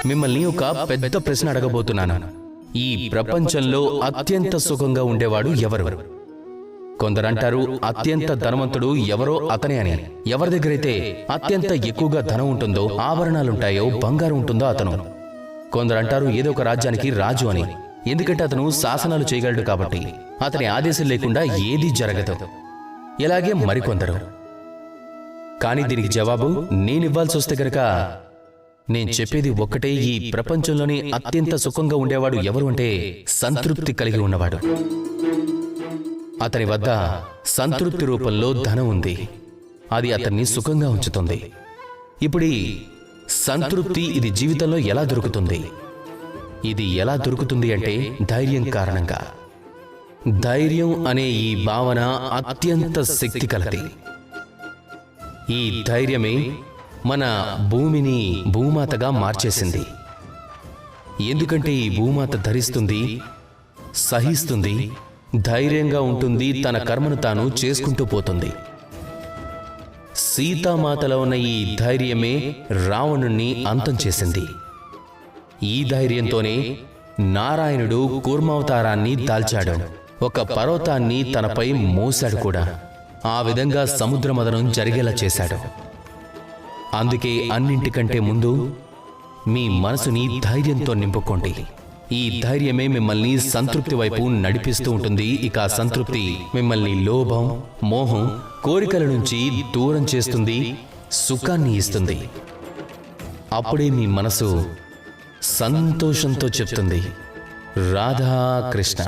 మిమ్మల్ని ఒక పెద్ద ప్రశ్న అడగబోతున్నాను. ఈ ప్రపంచంలో అత్యంత సుఖంగా ఉండేవాడు ఎవరు? కొందరంటారు అత్యంత ధనవంతుడు ఎవరో అతనే అని. ఎవరి దగ్గరైతే అత్యంత ఎక్కువగా ధనం ఉంటుందో, ఆభరణాలుంటాయో, బంగారం ఉంటుందో అతను. కొందరంటారు ఏదో ఒక రాజ్యానికి రాజు అని. ఎందుకంటే అతను శాసనాలు చేయగలడు కాబట్టి. అతని ఆదేశం లేకుండా ఏదీ జరగదు. ఇలాగే మరికొందరు. కానీ దీనికి జవాబు నేనివ్వాల్సి వస్తే గనక నేను చెప్పేది ఒక్కటే. ఈ ప్రపంచంలోని అత్యంత సుఖంగా ఉండేవాడు ఎవరు అంటే సంతృప్తి కలిగి ఉన్నవాడు. అతని వద్ద సంతృప్తి రూపంలో ధనం ఉంది. అది అతన్ని సుఖంగా ఉంచుతుంది. ఇప్పుడు ఈ సంతృప్తి ఇది జీవితంలో ఎలా దొరుకుతుంది? ఇది ఎలా దొరుకుతుంది అంటే ధైర్యం కారణంగా. ధైర్యం అనే ఈ భావన అత్యంత శక్తి కలది. ఈ ధైర్యమే మన భూమిని భూమాతగా మార్చేసింది. ఎందుకంటే ఈ భూమాత ధరిస్తుంది, సహిస్తుంది, ధైర్యంగా ఉంటుంది, తన కర్మను తాను చేసుకుంటూ పోతుంది. సీతామాతలో ఉన్న ఈ ధైర్యమే రావణుణ్ణి అంతం చేసింది. ఈ ధైర్యంతోనే నారాయణుడు కూర్మావతారాన్ని దాల్చాడు. ఒక పర్వతాన్ని తనపై మోశాడు కూడా. ఆ విధంగా సముద్ర మదనం జరిగేలా చేశాడు. అందుకే అన్నింటికంటే ముందు మీ మనసుని ధైర్యంతో నింపుకోండి. ఈ ధైర్యమే మిమ్మల్ని సంతృప్తి వైపు నడిపిస్తూ ఉంటుంది. ఇక ఆ సంతృప్తి మిమ్మల్ని లోభం, మోహం, కోరికల నుంచి దూరం చేస్తుంది, సుఖాన్ని ఇస్తుంది. అప్పుడే మీ మనసు సంతోషంతో చెప్తుంది రాధా కృష్ణ.